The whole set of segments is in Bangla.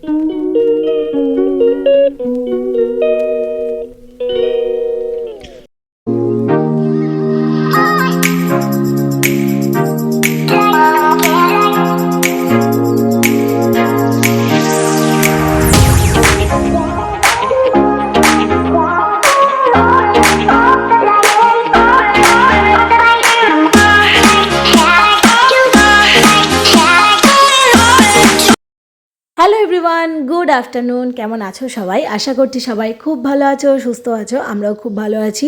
Hello everyone, good afternoon. কেমন আছো সবাই? আশা করছি সবাই খুব ভালো আছো, সুস্থ আছো। আমরাও খুব ভালো আছি।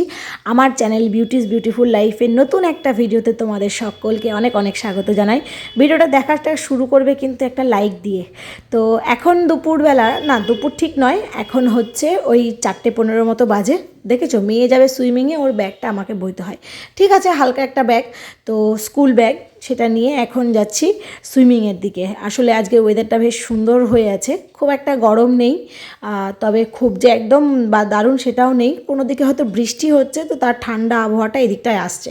আমার চ্যানেল বিউটিস বিউটিফুল লাইফের নতুন একটা ভিডিওতে তোমাদের সকলকে অনেক অনেক স্বাগত জানাই। ভিডিওটা দেখাটা শুরু করবে কিন্তু একটা লাইক দিয়ে। তো এখন দুপুরবেলা, না দুপুর ঠিক নয়, এখন হচ্ছে ওই 4:15 মতো বাজে। দেখেছো, মেয়ে যাবে সুইমিংয়ে, ওর ব্যাগটা আমাকে বইতে হয়। ঠিক আছে, হালকা একটা ব্যাগ, তো স্কুল ব্যাগ, সেটা নিয়ে এখন যাচ্ছি সুইমিংয়ের দিকে। আসলে আজকে ওয়েদারটা বেশ সুন্দর হয়ে আছে, খুব একটা গরম নেই, তবে খুব যে একদম বা দারুণ সেটাও নেই। কোনো দিকে হয়তো বৃষ্টি হচ্ছে, তো তার ঠান্ডা আবহাওয়াটা এদিকটায় আসছে।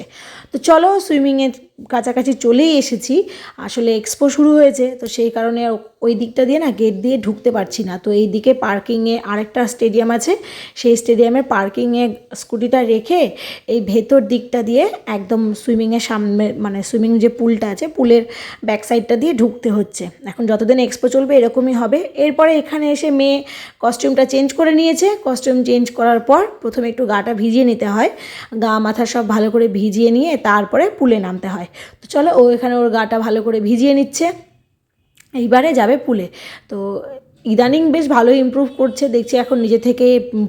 তো চলো, সুইমিংয়ের কাছাকাছি চলেই এসেছি। আসলে এক্সপো শুরু হয়েছে, তো সেই কারণে ওই দিকটা দিয়ে না গেট দিয়ে ঢুকতে পারছি না। তো এই দিকে পার্কিংয়ে আরেকটা স্টেডিয়াম আছে, সেই স্টেডিয়ামের পার্কিংয়ে স্কুটিটা রেখে এই ভেতর দিকটা দিয়ে একদম সুইমিংয়ের সামনে, মানে সুইমিং যে পুলটা আছে, পুলের ব্যাক সাইডটা দিয়ে ঢুকতে হচ্ছে। এখন যতদিন এক্সপো চলবে এরকমই হবে। এরপরে এখানে এসে মেয়ে কস্টিউমটা চেঞ্জ করে নিয়েছে। কস্টিউম চেঞ্জ করার পর প্রথমে একটু গাটা ভিজিয়ে নিতে হয়, গা মাথা সব ভালো করে ভিজিয়ে নিয়ে তারপরে পুলে নামতে হয়। তো চলো, ও এখানে ওর গাটা ভালো করে ভিজিয়ে নিচ্ছে, এইবারে যাবে পুলে। তো ইদানিং বেশ ভালোই ইমপ্রুভ করছে দেখছি। এখন নিজে থেকে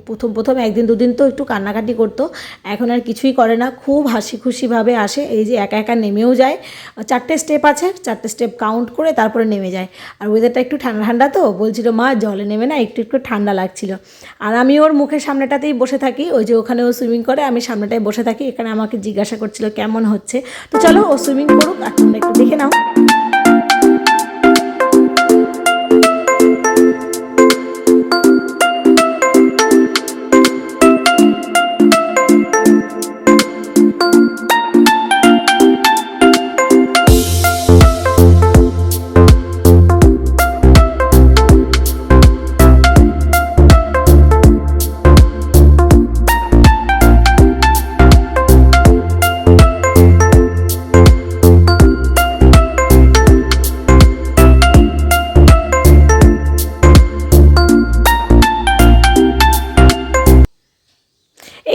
প্রথম প্রথম একদিন দুদিন তো একটু কান্নাকাটি করতো, এখন আর কিছুই করে না, খুব হাসি খুশিভাবে আসে। এই যে একা একা নেমেও যায়, 4টে স্টেপ আছে, 4টে স্টেপ কাউন্ট করে তারপরে নেমে যায়। আর ওয়েদারটা একটু ঠান্ডা ঠান্ডা, তো বলছিল মা জলে নেমে না একটু একটু ঠান্ডা লাগছিল। আর আমি ওর মুখের সামনেটাতেই বসে থাকি, ওই যে ওখানে ও সুইমিং করে, আমি সামনেটায় বসে থাকি। এখানে আমাকে জিজ্ঞাসা করছিল কেমন হচ্ছে। তো চলো, ও সুইমিং করুক আর তোমরা একটু দেখে নাও।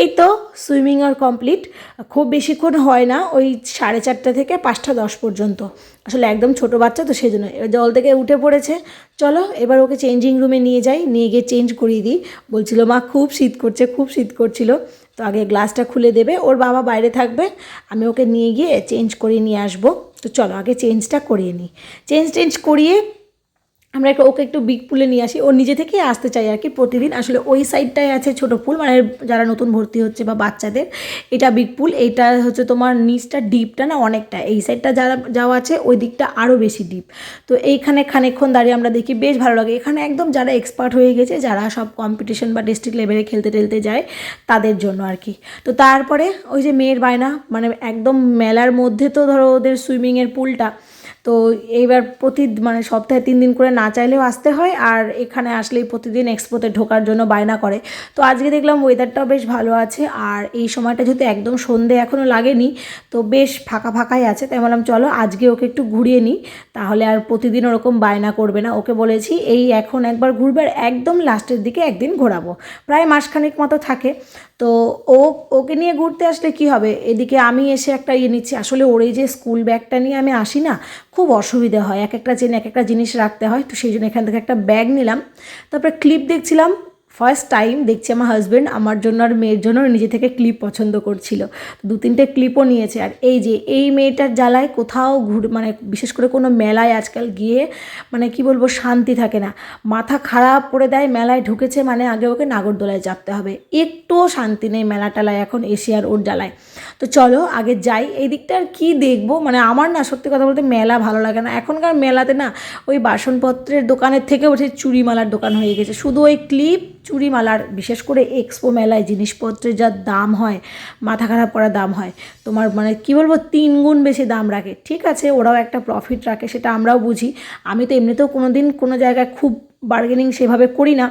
এই তো সুইমিং আর কমপ্লিট। খুব বেশিক্ষণ হয় না, ওই 4:30 থেকে 5:10 পর্যন্ত। আসলে একদম ছোটো বাচ্চা তো, সেই জন্য এবার জল থেকে উঠে পড়েছে। চলো এবার ওকে চেঞ্জিং রুমে নিয়ে যাই, নিয়ে গিয়ে চেঞ্জ করিয়ে দিই। বলছিল মা খুব শীত করছে, খুব শীত করছিল। তো আগে গ্লাসটা খুলে দেবে, ওর বাবা বাইরে থাকবে, আমি ওকে নিয়ে গিয়ে চেঞ্জ করিয়ে নিয়ে আসবো। তো চলো আগে চেঞ্জটা করিয়ে নিই। চেঞ্জ করিয়ে আমরা ওকে একটু বিগ পুলে নিয়ে আসি। ও নিজে থেকেই আসতে চাই আর কি প্রতিদিন। আসলে ওই সাইডটায় আছে ছোটো পুল, মানে যারা নতুন ভর্তি হচ্ছে বা বাচ্চাদের, এটা বিগ পুল। এইটা হচ্ছে তোমার নিচটা ডিপটা না অনেকটা, এই সাইডটা যারা যাওয়া আছে ওই দিকটা আরও বেশি ডিপ। তো এইখানে খানিকক্ষণ দাঁড়িয়ে আমরা দেখি, বেশ ভালো লাগে। এখানে একদম যারা এক্সপার্ট হয়ে গেছে, যারা সব কম্পিটিশন বা ডিস্ট্রিক্ট লেভেলে খেলতে টেলতে যায়, তাদের জন্য আর কি। তো তারপরে ওই যে মেয়ের বায়না, মানে একদম মেলার মধ্যে তো ধরো ওদের সুইমিংয়ের পুলটা, তো এইবার মানে সপ্তাহে 3 দিন করে না চাইলেও আসতে হয়। আর এখানে আসলেই প্রতিদিন এক্সপোতে ঢোকার জন্য বায়না করে। তো আজকে দেখলাম ওয়েদারটাও বেশ ভালো আছে, আর এই সময়টা যেহেতু একদম সন্ধে এখনও লাগেনি, তো বেশ ফাঁকা ফাঁকাই আছে। তাই বললাম চলো আজকে ওকে একটু ঘুরিয়ে নিই, তাহলে আর প্রতিদিন ওরকম বায়না করবে না। ওকে বলেছি এই এখন একবার ঘুরবে, আর একদম লাস্টের দিকে একদিন ঘোরাবো, প্রায় মাসখানেক মতো থাকে। তো ওকে নিয়ে ঘুরতে আসলে কি হবে, এদিকে আমি এসে একটা নিচ্ছি। আসলে ওর এই যে স্কুল ব্যাগটা নিয়ে আমি আসি না, খুব অসুবিধা হয়, এক একটা জিনিস রাখতে হয়। তো সেই জন্য এখান থেকে একটা ব্যাগ নিলাম। তারপরে ক্লিপ দেখছিলাম, ফার্স্ট টাইম দেখছি আমার হাজব্যান্ড আমার জন্য আর মেয়ের জন্য নিজে থেকে ক্লিপ পছন্দ করছিল। 2-3টে ক্লিপও নিয়েছে। আর এই যে এই মেয়েটার জ্বালায় কোথাও মানে বিশেষ করে কোনো মেলায় আজকাল গিয়ে, মানে কি বলবো, শান্তি থাকে না, মাথা খারাপ করে দেয়। মেলায় ঢুকেছে মানে আগে ওকে নাগরদোলায় চাপতে হবে, একটুও শান্তি নেই মেলা টেলায় এখন এসে আর ওর জ্বালায়। তো চলো আগে যাই। এই দিকটা আর কী দেখবো, মানে আমার না সত্যি কথা বলতে মেলা ভালো লাগে না। এখনকার মেলাতে না ওই বাসনপত্রের দোকানের থেকে ওঠে চুড়িমালার দোকান হয়ে গেছে, শুধু ওই ক্লিপ চুড়িমালার। বিশেষ করে এক্সপো মেলায় জিনিসপত্রের যা দাম হয়, মাথা খারাপ করা দাম হয়। তোমার মানে কী বলবো, 3 গুণ বেশি দাম রাখে। ঠিক আছে, ওরাও একটা প্রফিট রাখে, সেটা আমরাও বুঝি। আমি তো এমনিতেও কোনো দিন কোনো জায়গায় খুব বার্গেনিং সেভাবে করি না।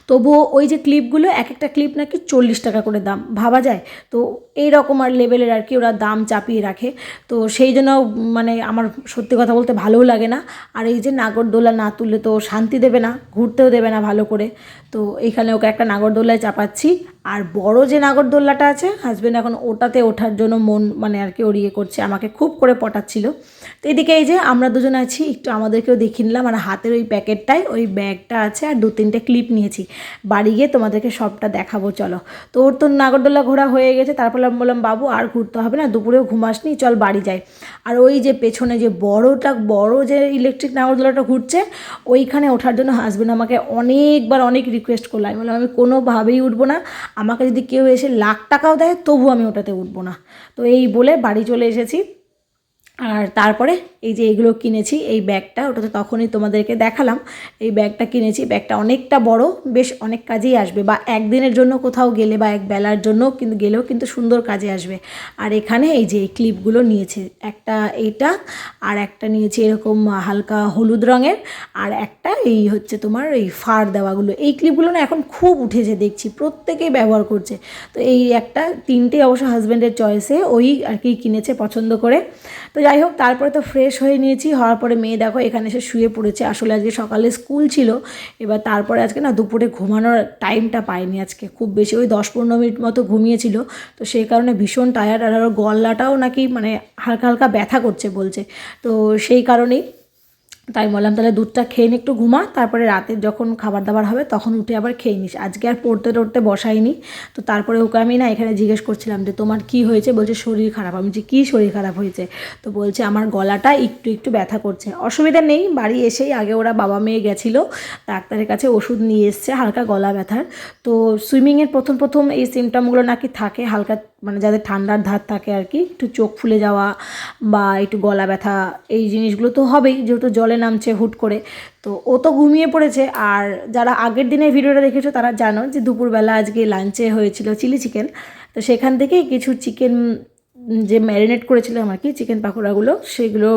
তবুও ওই যে ক্লিপগুলো, এক একটা ক্লিপ নাকি 40 টাকা করে দাম, ভাবা যায়? তো এই রকম আর লেভেলের আর কি ওরা দাম চাপিয়ে রাখে। তো সেই জন্য মানে আমার সত্যি কথা বলতে ভালোও লাগে না। আর এই যে নাগরদোলা না তুললে তো শান্তি দেবে না, ঘুরতেও দেবে না ভালো করে। তো এইখানে ওকে একটা নাগরদোলায় চাপাচ্ছি। আর বড় যে নাগরদোল্লাটা আছে, হাজব্যান্ড এখন ওটাতে ওঠার জন্য মন মানে আর কি ওর ইয়ে করছে, আমাকে খুব করে পটাচ্ছিল। তো এদিকে এই যে আমরা দুজন আছি, একটু আমাদেরকেও দেখিয়ে নিলাম। আর হাতের ওই প্যাকেটটায় ওই ব্যাগটা আছে, আর 2-3টে ক্লিপ নিয়েছি। বাড়ি গিয়ে তোমাদেরকে সবটা দেখাবো চলো। তো ওর তো নাগরদোল্লা ঘোরা হয়ে গেছে। তারপর আমি বললাম, বাবু আর ঘুরতে হবে না, দুপুরেও ঘুমাসনি, চল বাড়ি যাই। আর ওই যে পেছনে যে বড় যে ইলেকট্রিক নাগরদোল্লাটা ঘুরছে, ওইখানে ওঠার জন্য হাজব্যান্ড আমাকে অনেক রিকোয়েস্ট করলো। আমি বললাম আমি কোনোভাবেই উঠবো না, আমাকে যদি কেউ এসে লাখ টাকাও দেয় তবু আমি ওটাতে উঠবো না। তো এই বলে বাড়ি চলে এসেছি। আর তারপরে এই যে এগুলো কিনেছি, এই ব্যাগটা, ওটা তো তখনই তোমাদেরকে দেখালাম। এই ব্যাগটা কিনেছি, ব্যাগটা অনেকটা বড়, বেশ অনেক কাজেই আসবে, বা একদিনের জন্য কোথাও গেলে বা এক বেলার জন্য কিন্তু গেলেও কিন্তু সুন্দর কাজে আসবে। আর এখানে এই যে এই ক্লিপগুলো নিয়েছে, একটা এইটা, আর একটা নিয়েছি এরকম হালকা হলুদ রঙের, আর একটা এই হচ্ছে তোমার এই ফার দেওয়াগুলো। এই ক্লিপগুলো না এখন খুব উঠেছে দেখছি, প্রত্যেকেই ব্যবহার করছে। তো এই একটা 3টে অবশ্য হাজব্যান্ডের চয়েসে ওই আর কি কিনেছে পছন্দ করে। তো যাই হোক, তারপরে তো ফ্রেশ হয়ে নিয়েছি। হওয়ার পরে মেয়ে দেখো এখানে এসে শুয়ে পড়েছে। আসলে আজকে সকালে স্কুল ছিল, এবার তারপরে আজকে না দুপুরে ঘুমানোর টাইমটা পাইনি আজকে, খুব বেশি ওই 10-15 মিনিট মতো ঘুমিয়েছিল। তো সেই কারণে ভীষণ টায়ার্ড, আর ওর গলাটাও নাকি মানে হালকা হালকা ব্যথা করছে বলছে। তো সেই কারণেই তাই বললাম তাহলে দুধটা খেয়ে নি, একটু ঘুমা, তারপরে রাতের যখন খাবার দাবার হবে তখন উঠে আবার খেয়ে নিস। আজকে আর পড়তে টড়তে বসাইনি। তো তারপরে ওকে আমি না এখানে জিজ্ঞেস করছিলাম যে তোমার কি হয়েছে, বলছে শরীর খারাপ। আমি যে কী শরীর খারাপ হয়েছে? তো বলছে আমার গলাটা একটু ব্যথা করছে। অসুবিধা নেই, বাড়ি এসেই আগে ওরা বাবা মেয়ে গেছিলো ডাক্তারের কাছে, ওষুধ নিয়ে এসছে হালকা গলা ব্যথার। তো সুইমিংয়ের প্রথম এই সিমটমগুলো নাকি থাকে হালকা, মানে যাদের ঠান্ডার ধার থাকে আর কি, একটু চোখ ফুলে যাওয়া বা একটু গলা ব্যথা, এই জিনিসগুলো তো হবেই যেহেতু জলে নামছে হুট করে। তো ও তো ঘুমিয়ে পড়েছে। আর যারা আগের দিনের ভিডিওটা দেখেছো তারা জানো যে দুপুরবেলা আজকে লাঞ্চে হয়েছিল চিলি চিকেন। তো সেখান থেকেই কিছু চিকেন যে ম্যারিনেট করেছিলাম আর কি, চিকেন পাকোড়াগুলো, সেগুলো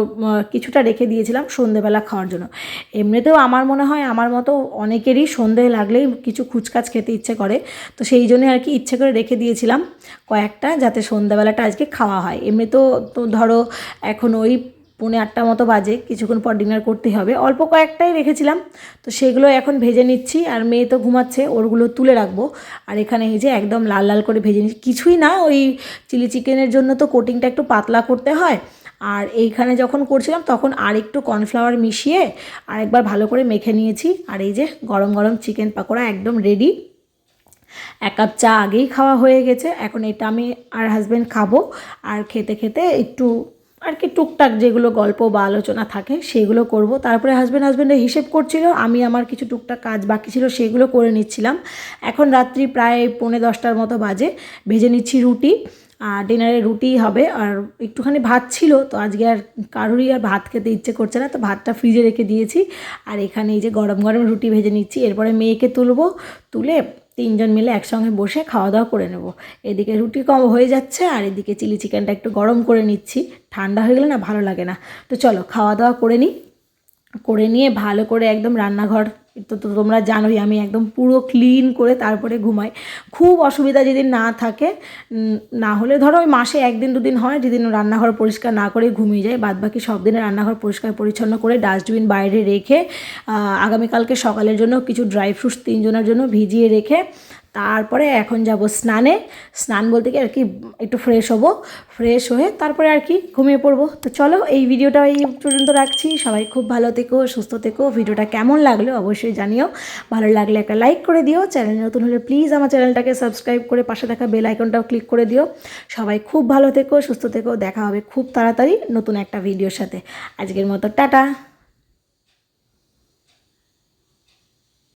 কিছুটা রেখে দিয়েছিলাম সন্ধেবেলা খাওয়ার জন্য। এমনিতেও আমার মনে হয় আমার মতো অনেকেরই সন্ধে লাগলেই কিছু খুচকাচ খেতে ইচ্ছে করে। তো সেই জন্যই আর কি ইচ্ছে করে রেখে দিয়েছিলাম কয়েকটা, যাতে সন্ধেবেলাটা আজকে খাওয়া হয়। এমনিতেও তো ধরো এখন ওই 7:45 মতো বাজে, কিছুক্ষণ পর ডিনার করতে হবে। অল্প কয়েকটাই রেখেছিলাম, তো সেগুলো এখন ভেজে নিচ্ছি। আর মেয়ে তো ঘুমাচ্ছে, ওরগুলো তুলে রাখবো। আর এখানে এই যে একদম লাল লাল করে ভেজে নিচ্ছি, কিছুই না, ওই চিলি চিকেনের জন্য তো কোটিংটা একটু পাতলা করতে হয়। আর এইখানে যখন করছিলাম তখন আর একটু কর্নফ্লাওয়ার মিশিয়ে আরেকবার ভালো করে মেখে নিয়েছি। আর এই যে গরম গরম চিকেন পাকোড়া একদম রেডি। 1 কাপ চা আগেই খাওয়া হয়ে গেছে, এখন এটা আমি আর হাজব্যান্ড খাবো। আর খেতে খেতে একটু আর কি টুকটাক যেগুলো গল্প বা আলোচনা থাকে সেগুলো করব। তারপরে হাজব্যান্ডের হিসেব করছিল, আমি আমার কিছু টুকটাক কাজ বাকি ছিল সেগুলো করে নিচ্ছিলাম। এখন রাত্রি প্রায় 9:45 মতো বাজে, ভেজে নিচ্ছি রুটি। আর ডিনারে রুটিই হবে, আর একটুখানি ভাত ছিল, তো আজকে আর কারোরই আর ভাত খেতে ইচ্ছে করছে না, তো ভাতটা ফ্রিজে রেখে দিয়েছি। আর এখানে এই যে গরম গরম রুটি ভেজে নিচ্ছি, এরপরে মেয়েকে তুলে 3জন মিলে একসঙ্গে বসে খাওয়া দাওয়া করে নেব। এদিকে রুটি কম হয়ে যাচ্ছে, আর এদিকে চিলি চিকেনটা একটু গরম করে নিচ্ছি, ঠান্ডা হয়ে গেলে না ভালো লাগে না। তো চলো খাওয়া দাওয়া করে নিয়ে ভালো করে একদম রান্নাঘর তো তোমরা জানোই আমি একদম পুরো ক্লিন করে তারপরে ঘুমাই। খুব অসুবিধা যেদিন না থাকে, না হলে ধরো ওই মাসে 1-2 দিন হয় যেদিন রান্নাঘর পরিষ্কার না করে ঘুমিয়ে যায়, বাদবাকি সব দিনে রান্নাঘর পরিষ্কার পরিচ্ছন্ন করে ডাস্টবিন বাইরে রেখে আগামীকালকে সকালের জন্য কিছু ড্রাই ফ্রুটস 3জনের জন্য ভিজিয়ে রেখে তারপরে এখন যাব স্নানে। স্নান বলতে কি আর কি একটু ফ্রেশ হব, ফ্রেশ হয়ে তারপরে আর কি ঘুমিয়ে পড়বো। তো চলো এই ভিডিওটা এই পর্যন্ত রাখছি। সবাই খুব ভালো থেকো, সুস্থ থেকো। ভিডিওটা কেমন লাগলো অবশ্যই জানিও, ভালো লাগলে একটা লাইক করে দিও। চ্যানেল নতুন হলে প্লিজ আমার চ্যানেলটাকে সাবস্ক্রাইব করে পাশে থাকা বেল আইকনটাও ক্লিক করে দিও। সবাই খুব ভালো থেকো, সুস্থ থেকো। দেখা হবে খুব তাড়াতাড়ি নতুন একটা ভিডিওর সাথে। আজকের মতো টাটা।